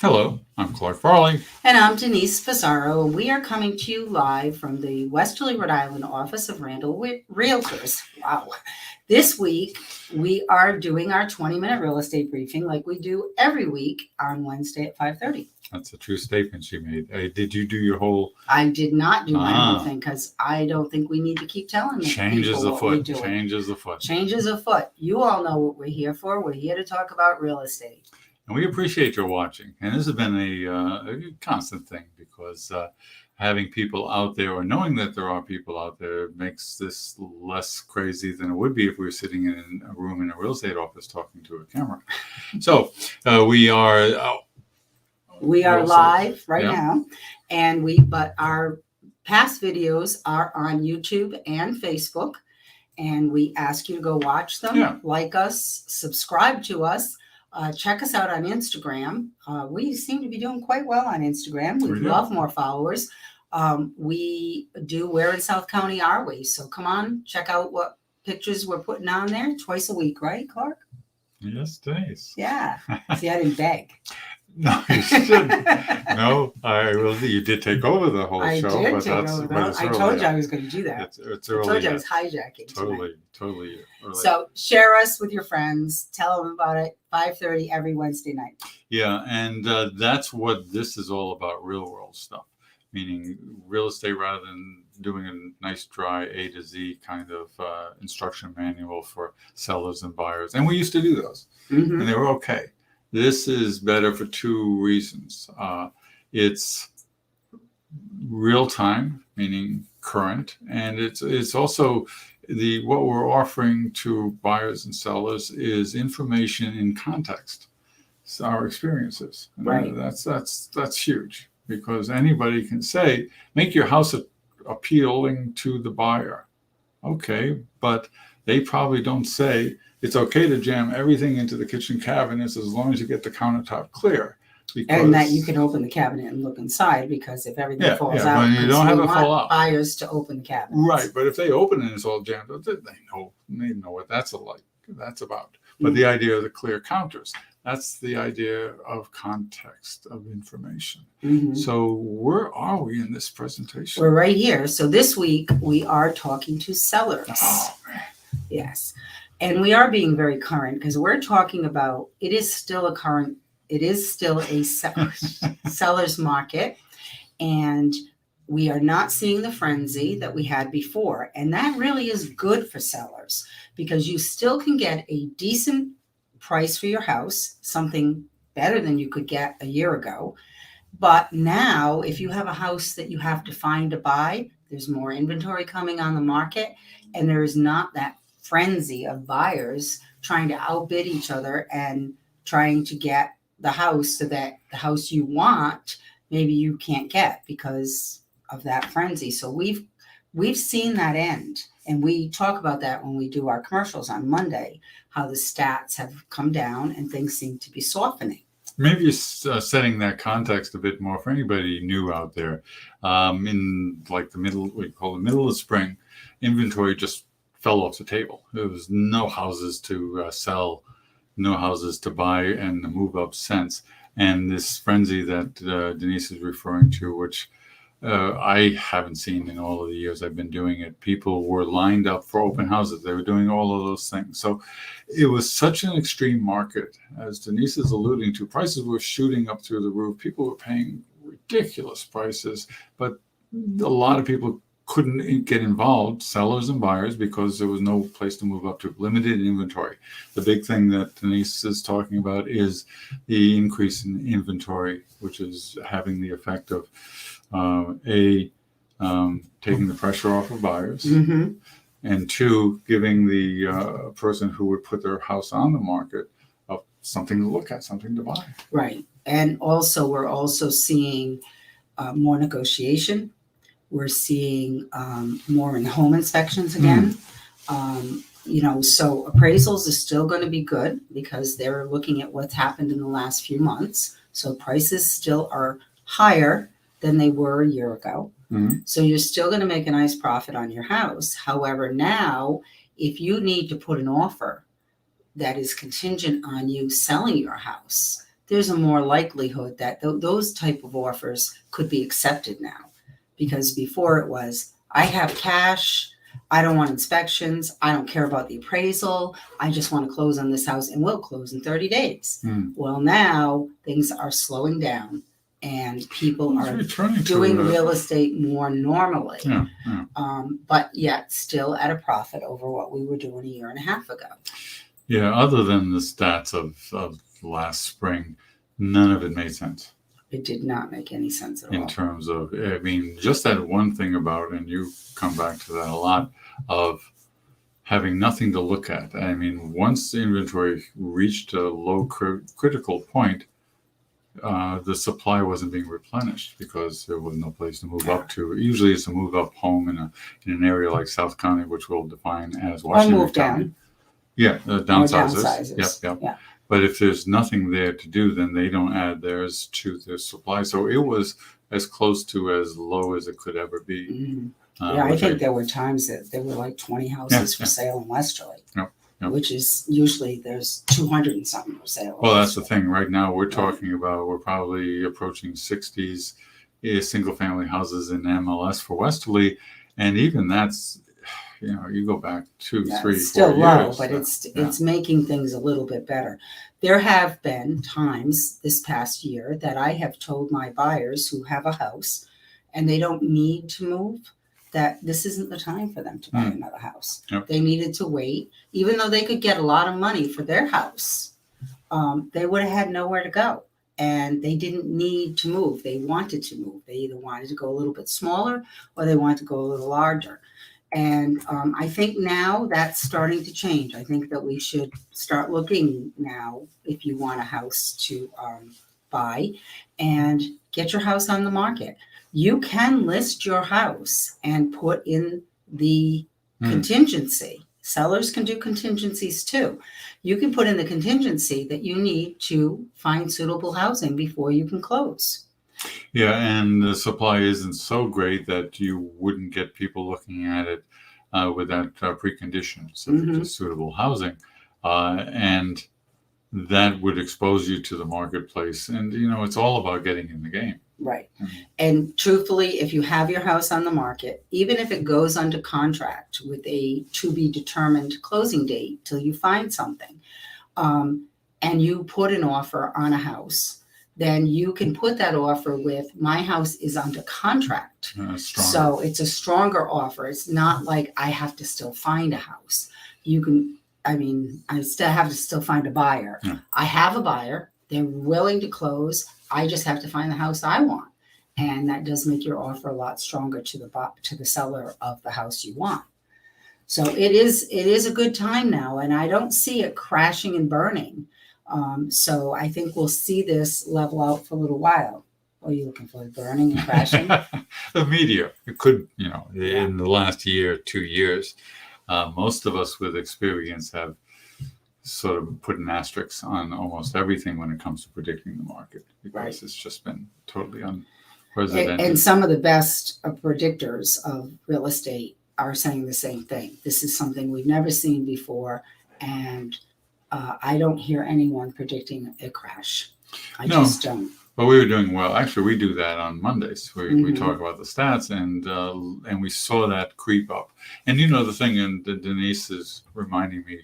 Hello, I'm Clark Farley. And I'm Denise Pizarro, and we are coming to you live from the Westerly, Rhode Island office of Randall Realtors. Wow. This week, we are doing our 20-minute real estate briefing like we do every week on Wednesday at 5:30. That's a true statement she made. Did you do your whole I did not do my whole thing because I don't think we need to keep telling changes people what we're afoot? doing. Changes afoot. Changes afoot. You all know what we're here for. We're here to talk about real estate. And we appreciate your watching. And this has been a constant thing because having people out there or knowing that there are people out there makes this less crazy than it would be if we were sitting in a room in a real estate office talking to a camera. So we are. We are live right now, and but our past videos are on YouTube and Facebook, and we ask you to go watch them, like us, subscribe to us, check us out on Instagram. We seem to be doing quite well on Instagram. We'd love more followers. We do Where in South County Are We? So come on, check out what pictures we're putting on there twice a week, right, Clark? Yes, days. Yeah. See, I didn't beg. No, you shouldn't. No, I will. You did take over the whole show. I did take over the whole. I told you I was going to do that. It's early. I told you I was hijacking. Totally early. So share us with your friends. Tell them about it. 5:30 every Wednesday night. Yeah, and that's what this is all about. Real world stuff, meaning real estate rather than doing a nice dry A to Z kind of instruction manual for sellers and buyers. And we used to do those, and they were okay. This is better for two reasons. It's real time, meaning current, and it's also what we're offering to buyers and sellers is information in context. It's our experiences. Right. That's huge because anybody can say, make your house appealing to the buyer. Okay, but they probably don't say it's okay to jam everything into the kitchen cabinets as long as you get the countertop clear. And that you can open the cabinet and look inside because if everything falls out, when you don't have it fall out, buyers to open the cabinet. Right, but if they open it and it's all jammed up, they know what that's about. But the idea of the clear counters, that's the idea of context of information. So where are we in this presentation? We're right here. So this week we are talking to sellers. Oh, man. Yes. And we are being very current because we're talking about it is still a seller's market, and we are not seeing the frenzy that we had before. And that really is good for sellers because you still can get a decent price for your house, something better than you could get a year ago. But now, if you have a house that you have to find to buy, there's more inventory coming on the market, and there is not that frenzy of buyers trying to outbid each other and trying to get the house so that the house you want, maybe you can't get because of that frenzy. So we've seen that end. And we talk about that when we do our commercials on Monday, how the stats have come down and things seem to be softening. Maybe setting that context a bit more for anybody new out there. In like the middle of spring, inventory just fell off the table. There was no houses to sell, no houses to buy, and the move up since. And this frenzy that Denise is referring to, which I haven't seen in all of the years I've been doing it. People were lined up for open houses. They were doing all of those things. So it was such an extreme market. As Denise is alluding to, prices were shooting up through the roof. People were paying ridiculous prices, but a lot of people couldn't get involved, sellers and buyers, because there was no place to move up to. Limited inventory. The big thing that Denise is talking about is the increase in inventory, which is having the effect of taking the pressure off of buyers, and two, giving the person who would put their house on the market something to look at, something to buy. Right. And also, we're also seeing more negotiation. We're seeing more in home inspections again. So appraisals is still going to be good because they're looking at what's happened in the last few months. So prices still are higher than they were a year ago. So you're still going to make a nice profit on your house. However, now, if you need to put an offer that is contingent on you selling your house, there's a more likelihood that those type of offers could be accepted now. Because before it was, I have cash, I don't want inspections, I don't care about the appraisal, I just want to close on this house and we'll close in 30 days. Well, now things are slowing down and people are doing real estate more normally. But yet still at a profit over what we were doing a year and a half ago. Yeah, other than the stats of last spring, none of it made sense. It did not make any sense at all. In terms of, I mean, just that one thing about, and you come back to that a lot, of having nothing to look at. I mean, once the inventory reached a low critical point, the supply wasn't being replenished because there was no place to move up to. Usually it's a move up home in an area like South County, which we'll define as Washington County. Down. Yeah, downsizers. Downsizers. Yep. But if there's nothing there to do, then they don't add theirs to their supply. So it was as close to as low as it could ever be. Mm-hmm. I think there were times that there were like 20 houses for sale in Westerly, which is usually there's 200 and something for sale. Well, that's the thing. Right now we're talking about, we're probably approaching 60s single family houses in MLS for Westerly. And even that's, you go back 2, 3, it's still 4 low, years. But it's making things a little bit better. There have been times this past year that I have told my buyers who have a house and they don't need to move, that this isn't the time for them to buy another house. They needed to wait, even though they could get a lot of money for their house. They would have had nowhere to go, and they didn't need to move. They wanted to move. They either wanted to go a little bit smaller or they wanted to go a little larger. And I think now that's starting to change. I think that we should start looking now, if you want a house to buy, and get your house on the market. You can list your house and put in the contingency. Sellers can do contingencies too. You can put in the contingency that you need to find suitable housing before you can close. Yeah, and the supply isn't so great that you wouldn't get people looking at it with that precondition, so just suitable housing. And that would expose you to the marketplace. And, it's all about getting in the game. Right. And truthfully, if you have your house on the market, even if it goes under contract with a to be determined closing date till you find something, and you put an offer on a house, then you can put that offer with, my house is under contract. So it's a stronger offer. It's not like I have to still find a house. I still have to still find a buyer. I have a buyer. They're willing to close. I just have to find the house I want. And that does make your offer a lot stronger to the seller of the house you want. So it is a good time now, and I don't see it crashing and burning. So I think we'll see this level out for a little while. What are you looking for, burning and crashing? The media. It could, in the last year, 2 years, most of us with experience have sort of put an asterisk on almost everything when it comes to predicting the market, because it's just been totally unprecedented. And some of the best predictors of real estate are saying the same thing. This is something we've never seen before, and I don't hear anyone predicting a crash. I just don't. But we were doing well. Actually, we do that on Mondays. We talk about the stats, and we saw that creep up. And the thing, and Denise is reminding me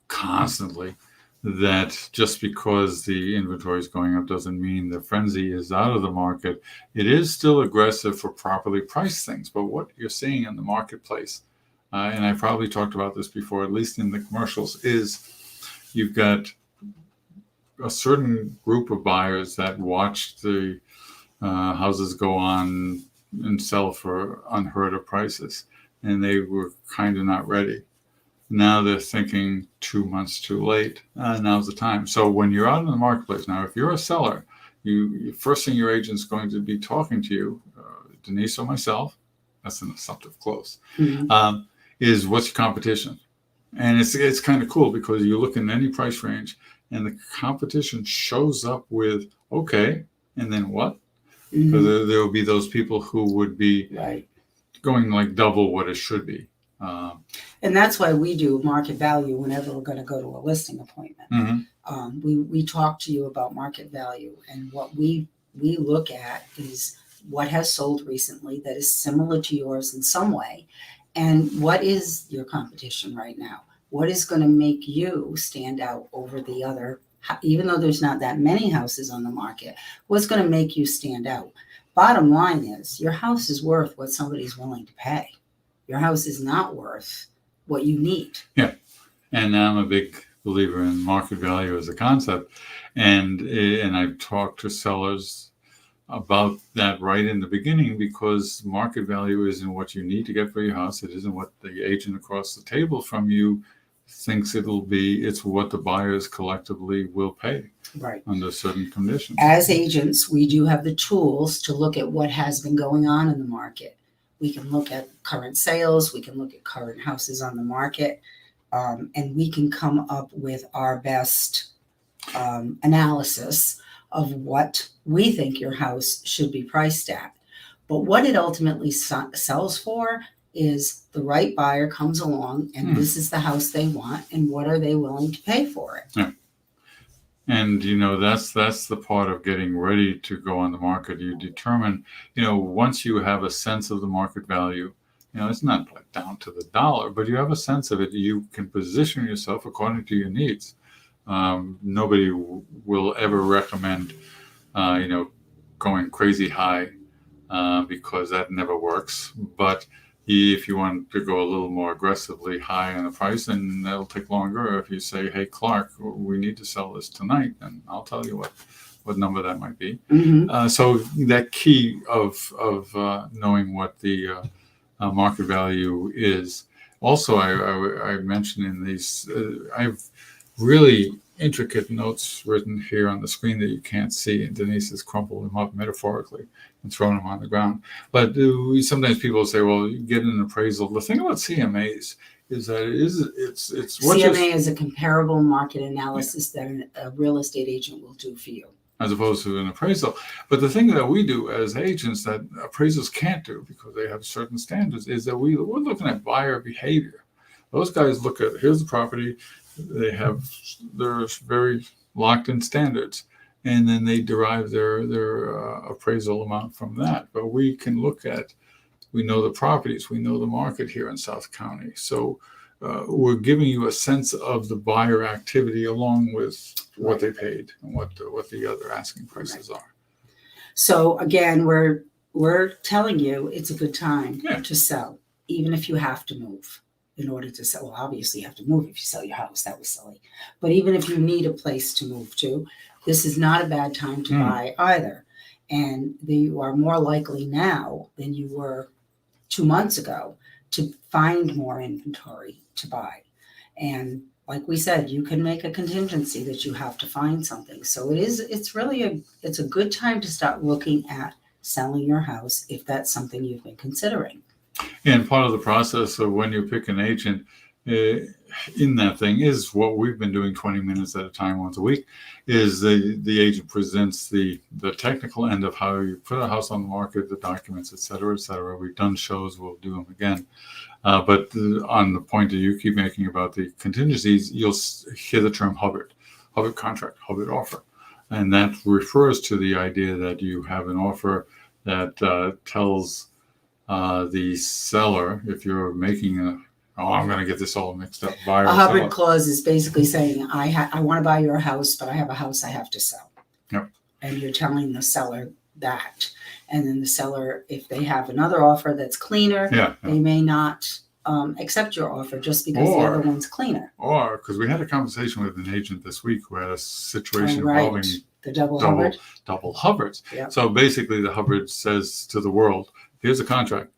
constantly that just because the inventory is going up doesn't mean the frenzy is out of the market. It is still aggressive for properly priced things. But what you're seeing in the marketplace, and I probably talked about this before, at least in the commercials, is you've got a certain group of buyers that watch the houses go on and sell for unheard of prices, and they were kind of not ready. Now they're thinking 2 months too late. Now's the time. So when you're out in the marketplace now, if you're a seller, you first thing your agent's going to be talking to you, Denise or myself, that's an assumptive close, is what's your competition? And it's kind of cool because you look in any price range and the competition shows up with, okay, and then what? So there will be those people who would be going like double what it should be. And that's why we do market value whenever we're going to go to a listing appointment. Mhm. We talk to you about market value, and what we look at is what has sold recently that is similar to yours in some way, and what is your competition right now. What is going to make you stand out over the other, even though there's not that many houses on the market? What's going to make you stand out? Bottom line is, your house is worth what somebody's willing to pay. Your house is not worth what you need. Yeah. And I'm a big believer in market value as a concept. And I've talked to sellers about that right in the beginning, because market value isn't what you need to get for your house. It isn't what the agent across the table from you thinks it'll be. It's what the buyers collectively will pay Right. under certain conditions. As agents, we do have the tools to look at what has been going on in the market. We can look at current sales, we can look at current houses on the market, and we can come up with our best analysis of what we think your house should be priced at. But what it ultimately sells for is the right buyer comes along and this is the house they want, and what are they willing to pay for it? Yeah. And that's the part of getting ready to go on the market. You determine, once you have a sense of the market value, it's not like down to the dollar, but you have a sense of it. You can position yourself according to your needs. Nobody will ever recommend, going crazy high, because that never works. But if you want to go a little more aggressively high on the price, and that'll take longer. If you say, "Hey, Clark, we need to sell this tonight," then I'll tell you what number that might be. Mm-hmm. So that key of knowing what the market value is. Also, I mentioned in these, I've really intricate notes written here on the screen that you can't see, and Denise has crumpled them up metaphorically and thrown them on the ground. But sometimes people say, "Well, you get an appraisal." The thing about CMAs is that it's what CMA is a comparable market analysis that a real estate agent will do for you, as opposed to an appraisal. But the thing that we do as agents that appraisals can't do, because they have certain standards, is that we're looking at buyer behavior. Those guys look at, here's the property, they're very locked in standards, and then they derive their appraisal amount from that. But we can look at, we know the properties, we know the market here in South County. So we're giving you a sense of the buyer activity along with what they paid and what the other asking prices are. So again, we're telling you it's a good time to sell, even if you have to move in order to sell. Well, obviously you have to move if you sell your house. That was silly. But even if you need a place to move to, this is not a bad time to buy either. And you are more likely now than you were 2 months ago to find more inventory to buy. And like we said, you can make a contingency that you have to find something. So it's really a good time to start looking at selling your house if that's something you've been considering. And part of the process of when you pick an agent in that thing is what we've been doing 20 minutes at a time once a week, is the agent presents the technical end of how you put a house on the market, the documents, et cetera, et cetera. We've done shows, we'll do them again. But on the point that you keep making about the contingencies, you'll hear the term Hubbard contract, Hubbard offer. And that refers to the idea that you have an offer that tells the seller, if you're making I'm going to get this all mixed up. Buyer, a Hubbard seller. clause is basically saying, I want to buy your house, but I have a house I have to sell. Yep. And you're telling the seller that. And then the seller, if they have another offer that's cleaner, they may not accept your offer just because the other one's cleaner. Or, because we had a conversation with an agent this week who had a situation involving the double Hubbards. Yep. So basically the Hubbard says to the world, here's a contract.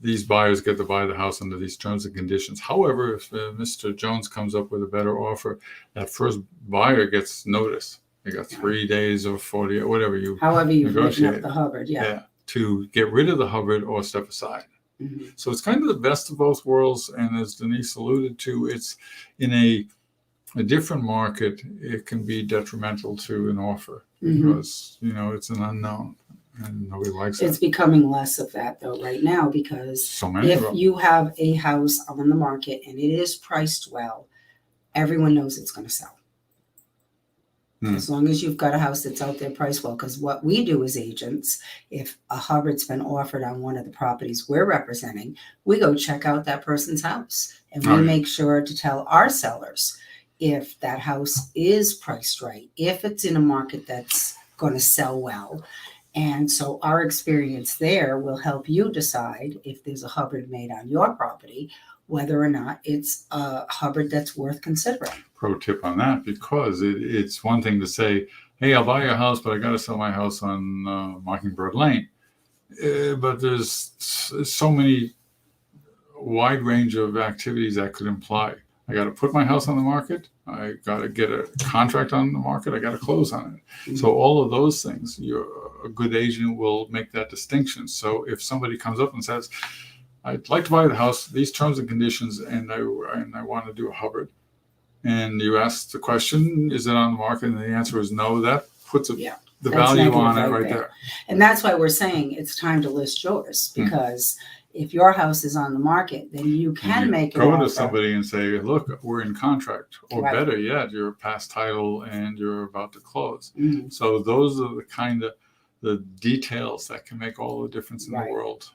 These buyers get to buy the house under these terms and conditions. However, if Mr. Jones comes up with a better offer, that first buyer gets notice. They got 3 days or 40, or whatever however you negotiate the Hubbard, to get rid of the Hubbard or step aside. Mm-hmm. So it's kind of the best of both worlds. And as Denise alluded to, it's in a different market, it can be detrimental to an offer because, it's an unknown. and nobody likes It's it. becoming less of that though right now, because So many of if them. you have a house on the market and it is priced well, everyone knows it's going to sell. As long as you've got a house that's out there priced well, because what we do as agents, if a Hubbard's been offered on one of the properties we're representing, we go check out that person's house, and we make sure to tell our sellers if that house is priced right, if it's in a market that's going to sell well. And so our experience there will help you decide if there's a Hubbard made on your property, whether or not it's a Hubbard that's worth considering. Pro tip on that, because it's one thing to say, hey, I'll buy your house, but I got to sell my house on Mockingbird Lane. But there's so many wide range of activities that could imply. I got to put my house on the market. I got to get a contract on the market. I got to close on it. So all of those things, a good agent will make that distinction. So if somebody comes up and says, I'd like to buy the house, these terms and conditions, and I want to do a Hubbard, and you ask the question, is it on the market? And the answer is no. That puts the value on it right there. And that's why we're saying it's time to list yours, because if your house is on the market, then you can make an offer. Go to somebody and say, look, we're in contract, or better yet, you're past title and you're about to close. So those are the kind of the details that can make all the difference in the world.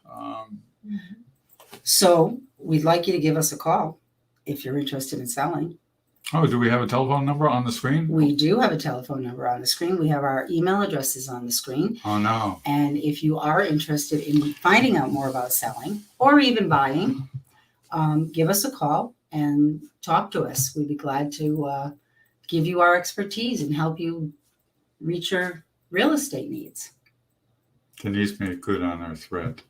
So we'd like you to give us a call if you're interested in selling. Oh, do we have a telephone number on the screen? We do have a telephone number on the screen. We have our email addresses on the screen. Oh, no. And if you are interested in finding out more about selling or even buying, give us a call and talk to us. We'd be glad to give you our expertise and help you reach your real estate needs. Denise made good on our thread.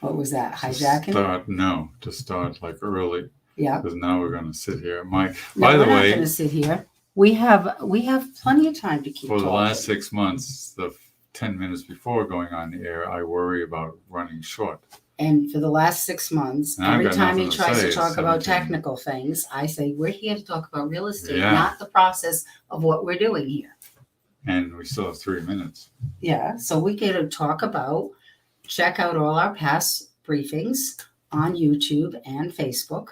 What was that? Hijacking? To start like early. Yeah. Because now we're going to sit here. By the way, we're not way, going to sit here. We have plenty of time to keep for talking. the last 6 months, the 10 minutes before going on the air, I worry about running short. And for the last 6 months, every time he tries to talk about technical things, I say, we're here to talk about real estate, not the process of what we're doing here. And we still have 3 minutes. Yeah. So we get to talk about, check out all our past briefings on YouTube and Facebook.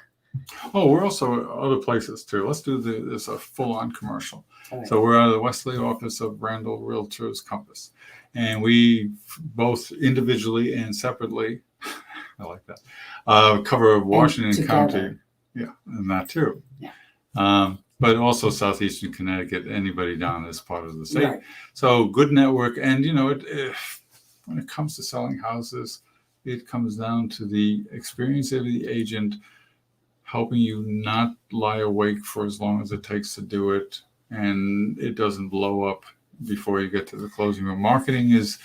Oh, we're also other places too. Let's do this a full-on commercial. Right. So we're out of the Wesley office of Randall Realtors Compass, and we both individually and separately, I like that, cover Washington County, and that too. Yeah. But also southeastern Connecticut. Anybody down this part of the state. Right. So good network, and when it comes to selling houses, it comes down to the experience of the agent, helping you not lie awake for as long as it takes to do it, and it doesn't blow up before you get to the closing room. Marketing is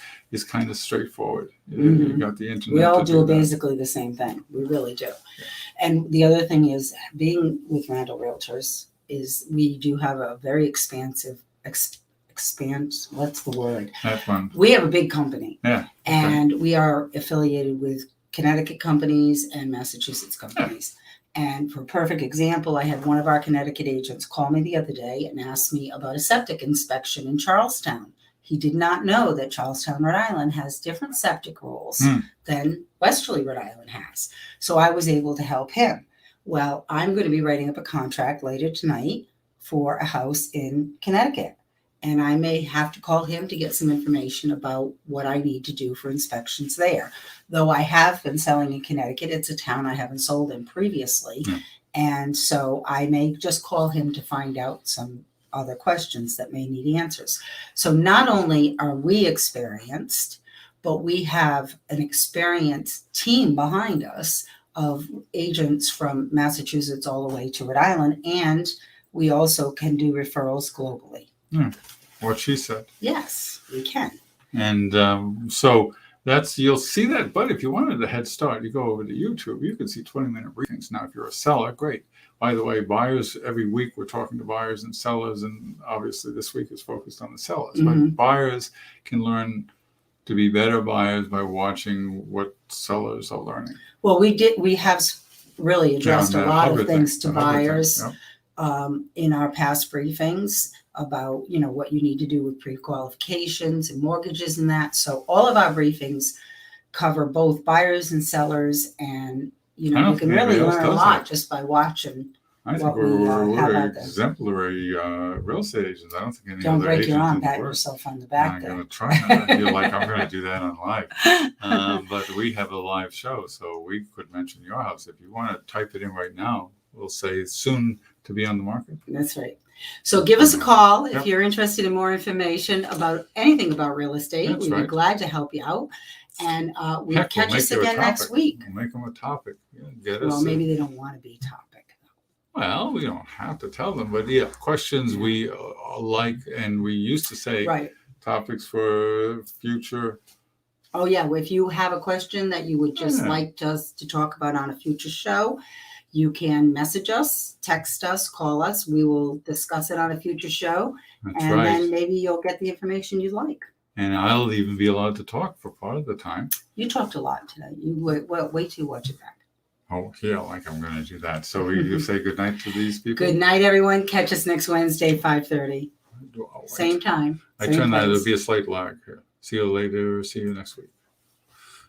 kind of straightforward. You got the internet. We all do basically the same thing. We really do. Yeah. And the other thing is, being with Randall Realtors is we do have a very expansive what's the word? That one. We have a big company. Yeah. And we are affiliated with Connecticut companies and Massachusetts companies. Yeah. And for a perfect example, I had one of our Connecticut agents call me the other day and ask me about a septic inspection in Charlestown. He did not know that Charlestown, Rhode Island has different septic rules than Westerly, Rhode Island has. So I was able to help him. Well, I'm going to be writing up a contract later tonight for a house in Connecticut. And I may have to call him to get some information about what I need to do for inspections there. Though I have been selling in Connecticut, it's a town I haven't sold in previously. And so I may just call him to find out some other questions that may need answers. So not only are we experienced, but we have an experienced team behind us of agents from Massachusetts all the way to Rhode Island. And we also can do referrals globally. What she said. Yes, we can. And so you'll see that. But if you wanted a head start, you go over to YouTube, you can see 20-minute briefings. Now, if you're a seller, great. By the way, buyers, every week we're talking to buyers and sellers, and obviously this week is focused on the sellers. But buyers can learn to be better buyers by watching what sellers are learning. Well, we have really addressed a lot of things to buyers in our past briefings. about, what you need to do with pre-qualifications and mortgages and that. So all of our briefings cover both buyers and sellers, and, I you don't can think really anybody else learn a does lot that. just by watching. I think what we, we're have out there. exemplary real estate agents. I don't think any Don't other break agent your arm, is pat worse. yourself on the I'm back going there. to try not. I feel like I'm going to do that on live. But we have a live show, so we could mention your house. If you want to type it in right now, we'll say soon to be on the market. That's right. So give us a call if Yep. you're interested in more information about anything about real estate. That's We'd be right. glad to help you out. And we'll Heck, catch we'll us make you a again next topic. week. We'll make them a topic. Yeah, get Well, us. maybe they don't want to be topic. Well, we don't have to tell them, but yeah, questions we like, and we used to say Right. topics for future. Oh, yeah. Well, if you have a question that you would just Yeah. like us to talk about on a future show, you can message us, text us, call us. We will discuss it on a future show. That's And right. then maybe you'll get the information you'd like. And I'll even be allowed to talk for part of the time. You talked a lot today. You wait till you watch it back. Oh, yeah, like I'm going to do that. So you say good night to these people? Good night, everyone. Catch us next Wednesday, 5:30. Oh, wait. Same time. I same turn that. place. There'll be a slight lag here. See you later. See you next week.